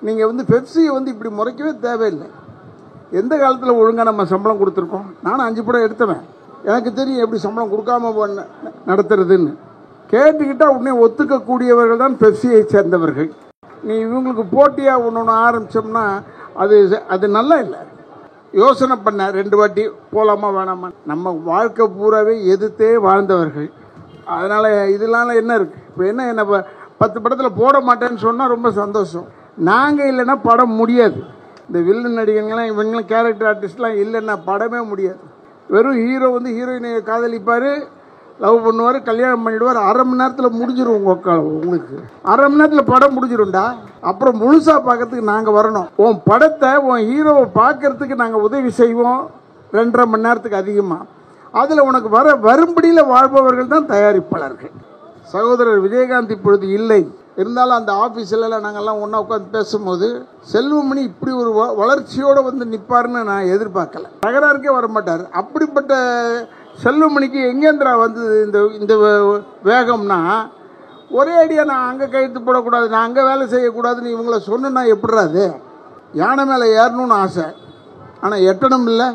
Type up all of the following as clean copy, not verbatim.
நீங்கள் வந்து பெப்சியை வந்து இப்படி முறைக்கவே தேவையில்லை. எந்த காலத்தில் ஒழுங்காக நம்ம சம்பளம் கொடுத்துருக்கோம்? நானும் 5 படம் எடுத்தவன், எனக்கு தெரியும் எப்படி சம்பளம் கொடுக்காம நடத்துறதுன்னு. கேட்டுக்கிட்டால் உடனே ஒத்துக்கக்கூடியவர்கள் தான் பெப்சியை சேர்ந்தவர்கள். நீ இவங்களுக்கு போட்டியாக ஒன்று ஆரம்பித்தோம்னா அது நல்லா இல்லை. யோசனை பண்ண 2 வாட்டி போகலாமா வேணாமா. நம்ம வாழ்க்கை பூராவே எதிர்த்தே வாழ்ந்தவர்கள். அதனால் இதனால என்ன இருக்குது? இப்போ என்ன 10 படத்தில் போட மாட்டேன்னு சொன்னால் ரொம்ப சந்தோஷம். நாங்கள் இல்லைன்னா படம் முடியாது. இந்த வில்லன் நடிகர்கள்லாம் இவங்களாம் கேரக்டர் ஆர்டிஸ்ட்லாம் இல்லைன்னா படமே முடியாது. வெறும் ஹீரோ வந்து ஹீரோயினை காதலிப்பார், லவ் பண்ணுவார், கல்யாணம் பண்ணிடுவார். 1/2 மணி நேரத்தில் முடிஞ்சிடும். உங்களுக்கு 1/2 மணி நேரத்தில் படம் முடிஞ்சிடும்டா. அப்புறம் முழுசாக பார்க்கறதுக்கு நாங்கள் வரணும். உன் படத்தை உன் ஹீரோவை பார்க்கறதுக்கு நாங்கள் உதவி செய்வோம் 2.5 மணி நேரத்துக்கு அதிகமாக. அதில் உனக்கு வரும்படியில் வாழ்பவர்கள் தான் தயாரிப்பாளர்கள். சகோதரர் விஜயகாந்த் இப்பொழுது இல்லை. இருந்தாலும் அந்த ஆஃபீஸில் நாங்கள்லாம் ஒன்றா உட்காந்து பேசும்போது செல்வமணி இப்படி ஒரு வளர்ச்சியோடு வந்து நிற்பார்னு நான் எதிர்பார்க்கல. தகராறுக்கே வரமாட்டார். அப்படிப்பட்ட செல்வமணிக்கு எங்கேந்திரா வந்து இந்த வேகம்னா, ஒரே அடியாக நான் அங்கே கையெழுத்து போடக்கூடாது, நான் அங்கே வேலை செய்யக்கூடாதுன்னு இவங்கள சொன்னா எப்படிறாது? யானை மேலே ஏறணும்னு ஆசை, ஆனால் எட்டணும் இல்லை.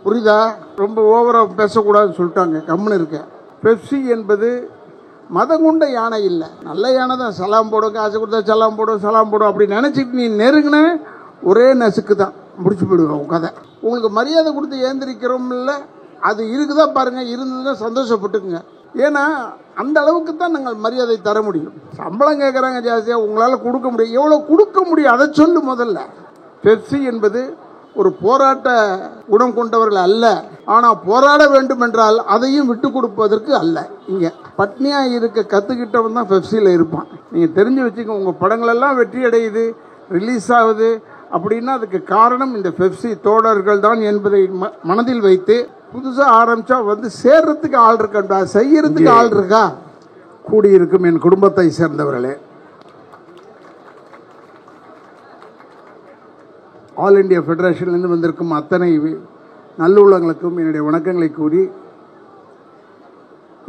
புரியுதா? ரொம்ப ஓவராக பேசக்கூடாதுன்னு சொல்லிட்டாங்க, கம்முன்னு இருக்க. பெப்சி என்பது மதம் கொண்ட யானை இல்லை, நல்ல யானை தான். சலாம் போடும், காசு கொடுத்தா சலாம் போடும் அப்படி நினச்சிட்டு நீ நெருங்கின ஒரே நசுக்கு தான் முடிச்சு போயிடுவோம் கதை. உங்களுக்கு மரியாதை கொடுத்து ஏந்திரிக்கிறோம் இல்லை, அது இருக்குதா பாருங்கள். இருந்ததுன்னா சந்தோஷப்பட்டுக்குங்க. ஏன்னா அந்த அளவுக்கு தான் நாங்கள் மரியாதை தர முடியும். சம்பளம் கேட்குறாங்க ஜாஸ்தியாக, உங்களால் கொடுக்க முடியும். எவ்வளோ கொடுக்க முடியும் அதை சொல்லு முதல்ல. பெப்சி என்பது ஒரு போராட்ட குணம் கொண்டவர்கள் அல்ல. ஆனால் போராட வேண்டும் என்றால் அதையும் விட்டு கொடுப்பதற்கு அல்ல. இங்கே பட்னியாக இருக்க கற்றுக்கிட்டவன் தான் பெப்சியில் இருப்பான். நீங்கள் தெரிஞ்சு வச்சுக்கோங்க. உங்கள் படங்களெல்லாம் வெற்றி அடையுது, ரிலீஸ் ஆகுது அப்படின்னா அதுக்கு காரணம் இந்த பெப்சி தோழர்கள் தான் என்பதை மனதில் வைத்து புதுசாக ஆரம்பித்தா வந்து சேர்றதுக்கு ஆள் இருக்கா, செய்யறதுக்கு ஆள் இருக்கா? கூடியிருக்கும் என் குடும்பத்தை சேர்ந்தவர்களே, ஆல் இண்டியா ஃபெடரேஷன்லேருந்து வந்திருக்கும் அத்தனை நல்லுள்ளங்களுக்கும் என்னுடைய வணக்கங்களை கூறி,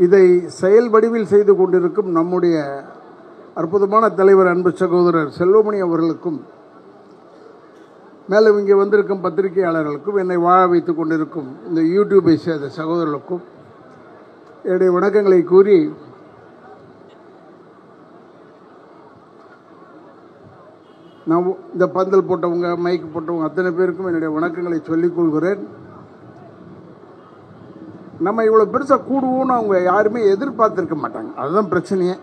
இதை செயல் வடிவில் செய்து கொண்டிருக்கும் நம்முடைய அற்புதமான தலைவர் அன்பு சகோதரர் செல்வமணி அவர்களுக்கும், மேலும் இங்கே வந்திருக்கும் பத்திரிகையாளர்களுக்கும், என்னை வாழ வைத்துக் கொண்டிருக்கும் இந்த யூடியூபை சேர்ந்த சகோதரர்களுக்கும் என்னுடைய வணக்கங்களை கூறி, நான் இந்த பந்தல் போட்டவங்க, மைக்கு போட்டவங்க அத்தனை பேருக்கும் என்னுடைய வணக்கங்களை சொல்லிக் கொள்கிறேன். நம்ம இவ்வளோ பெருசாக கூடுவோன்னு அவங்க யாருமே எதிர்பார்த்துருக்க மாட்டாங்க. அதுதான் பிரச்சனையே.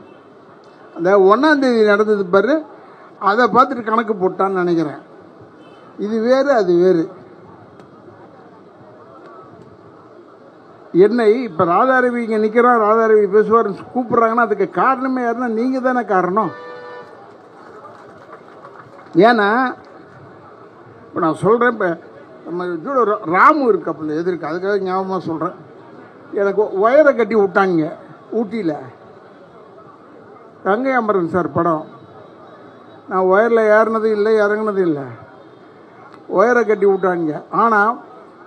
அந்த 1ஆம் தேதி நடந்தது பாரு, அதை பார்த்துட்டு கணக்கு போட்டான்னு நினைக்கிறேன். இது வேறு அது வேறு. என்னை இப்போ ராதாரவி இங்கே நிற்கிறான், ராதாரவி பேசுவார்னு கூப்பிட்றாங்கன்னா அதுக்கு காரணமே யாருன்னா நீங்கள் தானே காரணம். ஏன்னா இப்போ நான் சொல்கிறேன், இப்போ நம்ம ஜூடோ ராமு இருக்காப்புல எதிர்க்கு, அதுக்காக ஞாபகமாக சொல்கிறேன். எனக்கு ஒயரை கட்டி விட்டாங்க ஊட்டியில், கங்கை அமரன் சார் படம். நான் ஒயரில் ஏறினது இல்லை, இறங்கினது இல்லை. ஒயரை கட்டி விட்டாங்க. ஆனால்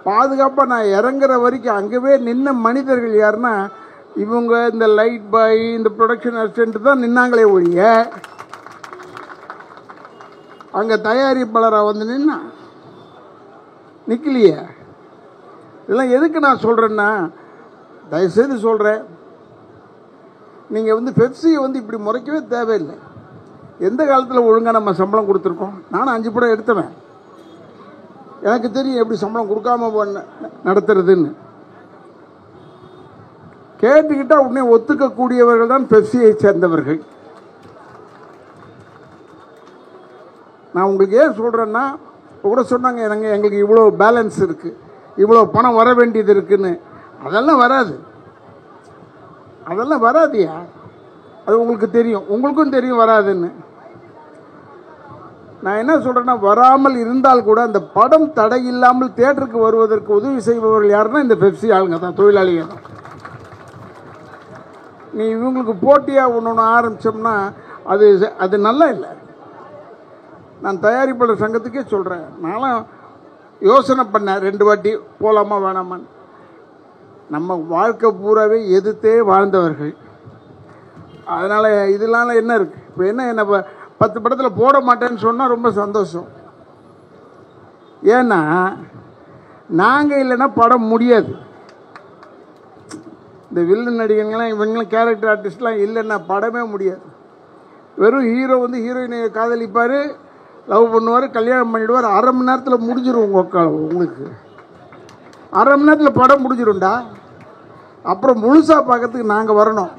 பாதுகாப்பாக நான் இறங்குற வரைக்கும் அங்கேவே நின்ன மனிதர்கள் யாருன்னா இவங்க, இந்த லைட் பாய், இந்த ப்ரொடக்ஷன் அசிஸ்டன்ட் தான் நின்னாங்களே ஒழிய அங்கே தயாரிப்பாளராக வந்து நிற்கலையே. இதெல்லாம் எதுக்கு நான் சொல்கிறேன்னா, தயவுசெய்து சொல்கிறேன், நீங்கள் வந்து பெப்சியை வந்து இப்படி முறைக்கவே தேவையில்லை. எந்த காலத்தில் ஒழுங்காக நம்ம சம்பளம் கொடுத்துருக்கோம்? நானும் 5 படம் எடுத்தவன், எனக்கு தெரியும் எப்படி சம்பளம் கொடுக்காம நடத்துறதுன்னு. கேட்டுக்கிட்டால் உடனே ஒத்துக்கக்கூடியவர்கள் தான் பெப்சியை சேர்ந்தவர்கள். நான் உங்களுக்கு ஏன் சொல்கிறேன்னா, கூட சொன்னாங்க எங்களுக்கு இவ்வளோ பேலன்ஸ் இருக்குது, இவ்வளோ பணம் வர வேண்டியது இருக்குன்னு. அதெல்லாம் வராதியா? அது உங்களுக்கு தெரியும், உங்களுக்கும் தெரியும் வராதுன்னு. நான் என்ன சொல்கிறேன்னா, வராமல் இருந்தால் கூட அந்த படம் தடை இல்லாமல் தியேட்டருக்கு வருவதற்கு உதவி செய்பவர்கள் யாருன்னா இந்த பெப்சி ஆளுங்க தான், தொழிலாளிகள் தான். நீ இவங்களுக்கு போட்டியாக ஒன்று ஆரம்பித்தோம்னா அது நல்லா இல்லை. நான் தயாரிப்பாளர் சங்கத்துக்கே சொல்கிறேன், நானும் யோசனை பண்ணேன் 2 வாட்டி போகலாமா வேணாமான்னு. நம்ம வாழ்க்கை பூராவே எதிர்த்தே வாழ்ந்தவர்கள். அதனால் இதனால என்ன இருக்குது? இப்போ என்ன 10 படத்தில் போட மாட்டேன்னு சொன்னால் ரொம்ப சந்தோஷம். ஏன்னா நாங்கள் இல்லைன்னா படம் முடியாது. இந்த வில்லன் நடிகர்கள்லாம் இவங்களாம் கேரக்டர் ஆர்டிஸ்ட்லாம் இல்லைன்னா படமே முடியாது. வெறும் ஹீரோ வந்து ஹீரோயினை காதலிப்பார், லவ் பண்ணுவார், கல்யாணம் பண்ணிடுவார். 1/2 மணி நேரத்தில் முடிஞ்சிடும். உங்களுக்கு 1/2 மணி நேரத்தில் படம் முடிஞ்சிடும்டா. அப்புறம் முழுசாக பார்க்கறதுக்கு நாங்கள் வரணும்.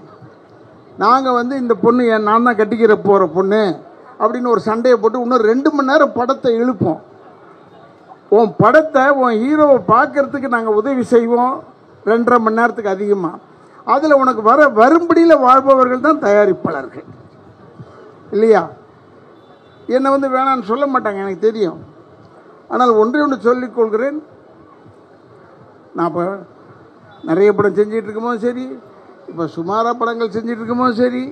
நாங்கள் வந்து இந்த பொண்ணு நான் தான் கட்டிக்கிற போகிற பொண்ணு அப்படின்னு ஒரு சண்டையை போட்டு இன்னும் 2 மணி நேரம் படத்தை இழுப்போம். உன் படத்தை உன் ஹீரோவை பார்க்கறதுக்கு நாங்கள் உதவி செய்வோம் 2.5 மணி நேரத்துக்கு அதிகமாக. அதில் உனக்கு வரும்படியில் வாழ்பவர்கள் தான் தயாரிப்பாளர்கள் இல்லையா? என்னை வந்து வேணான்னு சொல்ல மாட்டாங்க, எனக்கு தெரியும். ஆனால் ஒன்று சொல்லிக் கொள்கிறேன். நான் இப்போ நிறைய படம் செஞ்சிட்டு இருக்கும்போது சரி, இப்போ சுமாராக படங்கள் செஞ்சிட்டு இருக்கும்போது சரி,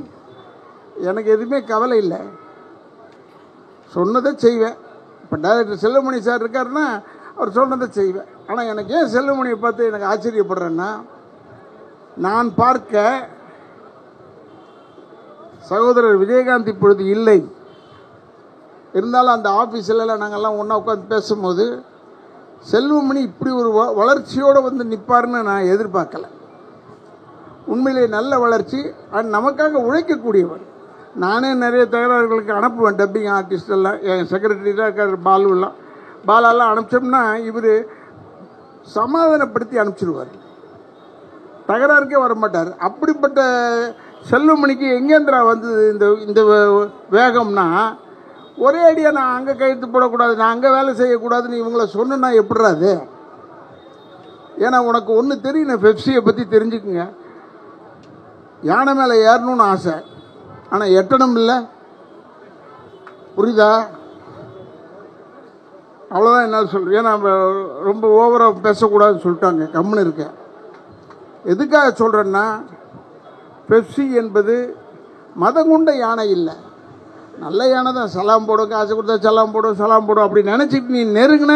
எனக்கு எதுவுமே கவலை இல்லை. சொன்னதை செய்வேன். இப்போ டைரக்டர் செல்வமணி சார் இருக்காருன்னா அவர் சொன்னதை செய்வேன். ஆனால் எனக்கு ஏன் செல்வமணியை பார்த்து எனக்கு ஆச்சரியப்படுறேன்னா, நான் பார்க்க சகோதரர் விஜயகாந்த் இப்பொழுது இல்லை. இருந்தாலும் அந்த ஆஃபீஸில் நாங்கள்லாம் ஒன்றா உட்காந்து பேசும்போது செல்வமணி இப்படி ஒரு வளர்ச்சியோடு வந்து நிற்பார்னு நான் எதிர்பார்க்கல. உண்மையிலே நல்ல வளர்ச்சி. நமக்காக உழைக்கக்கூடியவர். நானே நிறைய தகராறுகளுக்கு அனுப்புவேன். டப்பிங் ஆர்டிஸ்ட் எல்லாம் என் செக்ரட்டரியாக இருக்கார் பாலாலாம் அனுப்பிச்சோம்னா இவர் சமாதானப்படுத்தி அனுப்பிச்சிடுவார். தகராறுக்கே வரமாட்டார். அப்படிப்பட்ட செல்வமணிக்கு எங்கேந்திரா வந்து இந்த வேகம்னா, ஒரே அடியாக நான் அங்கே கையெழுத்து போடக்கூடாது, நான் அங்கே வேலை செய்யக்கூடாதுன்னு இவங்கள சொன்னா எப்படிறாது? ஏன்னா உனக்கு ஒன்று தெரியும், பெப்சியை பற்றி தெரிஞ்சுக்குங்க. யானை மேலே ஏறணும்னு ஆசை, ஆனால் எட்டணும் இல்லை. புரியுதா? அவ்வளோதான் என்னால் சொல்கிறேன். ஏன்னா ரொம்ப ஓவராக பேசக்கூடாதுன்னு சொல்லிட்டாங்க, கம்முன்னு இருக்கேன். எதுக்காக சொல்கிறேன்னா, பெப்சி என்பது மதங்குண்ட யானை இல்லை, நல்ல யானை தான். சலாம் போடும், காசு கொடுத்தா சலாம் போடும் அப்படி நினச்சிட்டு நீ நெருங்கின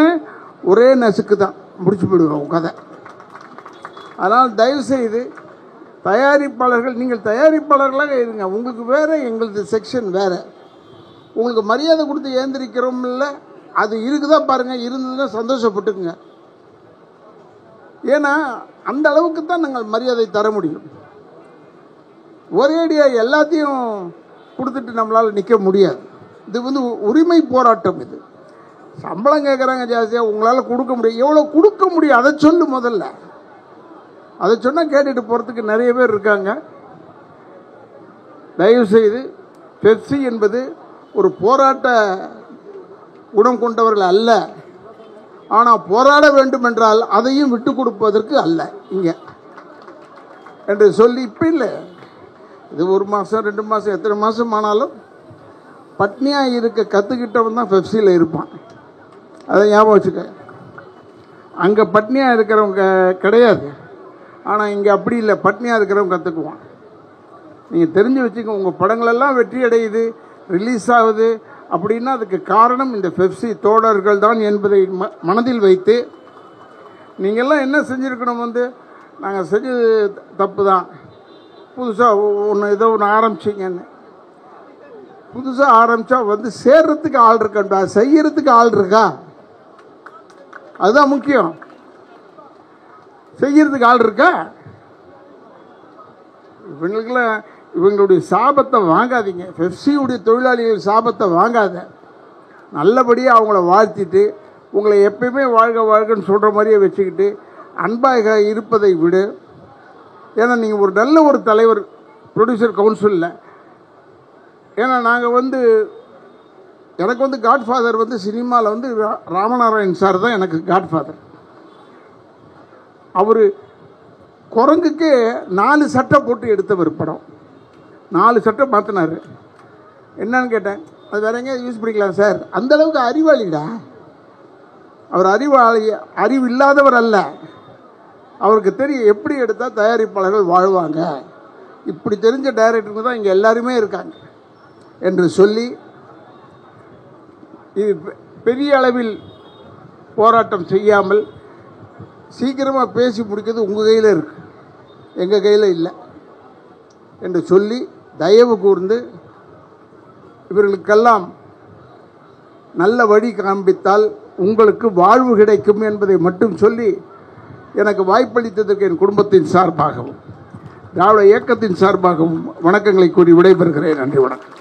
ஒரே நசுக்கு தான் முடிச்சு போயிடுவோம் கதை. அதனால் தயவுசெய்து தயாரிப்பாளர்கள், நீங்கள் தயாரிப்பாளர்களாக இருங்க. உங்களுக்கு வேறு, எங்களுக்கு செக்ஷன் வேறு. உங்களுக்கு மரியாதை கொடுத்து ஏந்திரிக்கிறோம் இல்லை, அது இருக்குதா பாருங்கள். இருந்ததுன்னா சந்தோஷப்பட்டுக்குங்க. ஏன்னா அந்த அளவுக்கு தான் நாங்கள் மரியாதை தர முடியும். ஒரேடியாக எல்லாத்தையும் கொடுத்துட்டு நம்மளால் நிற்க முடியாது. இது வந்து உரிமை போராட்டம். இது சம்பளம் கேட்குறாங்க ஜாஸ்தியாக, உங்களால் கொடுக்க முடியும். எவ்வளோ கொடுக்க முடியும் அதை சொல்லு முதல்ல. அதை சொன்னால் கேட்டுட்டு போகிறதுக்கு நிறைய பேர் இருக்காங்க. தயவுசெய்து பெப்சி என்பது ஒரு போராட்ட குணம் கொண்டவர்கள் அல்ல. ஆனால் போராட வேண்டும் என்றால் அதையும் விட்டு கொடுப்பதற்கு அல்ல இங்கே என்று சொல்லி, இப்போ இல்லை, இது 1 மாதம் 2 மாதம் எத்தனை மாதம் ஆனாலும் பட்னியாக இருக்க கற்றுக்கிட்டவன் தான் பெப்சியில் இருப்பான். அதை ஞாபகம் வச்சுக்க. அங்கே பட்னியாக இருக்கிறவங்க கிடையாது. ஆனால் இங்கே அப்படி இல்லை, பட்னியாக இருக்கிறவங்க கற்றுக்குவான். நீங்கள் தெரிஞ்சு வச்சுக்க. உங்கள் படங்களெல்லாம் வெற்றி அடையுது, ரிலீஸ் ஆகுது அப்படின்னா அதுக்கு காரணம் இந்த பெப்சி தோழர்கள் தான் என்பதை மனதில் வைத்து, நீங்கள்லாம் என்ன செஞ்சுருக்கணும், வந்து நாங்கள் செஞ்சது தப்பு தான், புதுசாக ஏதோ ஒன்று ஆரம்பிச்சிங்கன்னு. புதுசாக ஆரம்பித்தா வந்து சேர்றதுக்கு ஆள் இருக்கா, செய்யறதுக்கு ஆள் இருக்கா? அதுதான் முக்கியம். செய்யறதுக்கு ஆள் இருக்கா? இவங்களுக்கெல்லாம் இவங்களுடைய சாபத்தை வாங்காதீங்க. பெப்சியுடைய தொழிலாளிகள் சாபத்தை வாங்காத. நல்லபடியாக அவங்கள வாழ்த்திட்டு, உங்களை எப்பயுமே வாழ்கன்னு சொல்கிற மாதிரியே வச்சுக்கிட்டு அன்பாக இருப்பதை விடு. ஏன்னா நீங்கள் ஒரு நல்ல ஒரு தலைவர் ப்ரொடியூசர் கவுன்சிலில். ஏன்னா நாங்கள் வந்து எனக்கு வந்து காட்ஃபாதர் வந்து சினிமாவில் வந்து ராமநாராயண் சார் தான் எனக்கு காட்ஃபாதர். அவர் குரங்குக்கு 4 சட்டை போட்டு எடுத்தவர் படம். 4 சட்டை மாற்றினார். என்னன்னு கேட்டேன். அது வேற எங்கேயாவது யூஸ் பண்ணிக்கலாம் சார். அந்தளவுக்கு அறிவாளிடா அவர். அறிவு இல்லாதவர் அல்ல. அவருக்கு தெரியும் எப்படி எடுத்தால் தயாரிப்பாளர்கள் வாழ்வாங்க. இப்படி தெரிஞ்ச டைரக்டருங்க தான் இங்கே எல்லாருமே இருக்காங்க என்று சொல்லி, இது பெரிய அளவில் போராட்டம் செய்யாமல் சீக்கிரமாக பேசி முடிக்கிறது உங்கள் கையில் இருக்கு, எங்கள் கையில் இல்லை என்று சொல்லி, தயவு கூர்ந்து இவர்களுக்கெல்லாம் நல்ல வழி காண்பித்தால் உங்களுக்கு வாழ்வு கிடைக்கும் என்பதை மட்டும் சொல்லி எனக்கு வாய்ப்பளித்ததற்கு என் குடும்பத்தின் சார்பாகவும் திராவிட இயக்கத்தின் சார்பாகவும் வணக்கங்களை கூறி விடைபெறுகிறேன். நன்றி, வணக்கம்.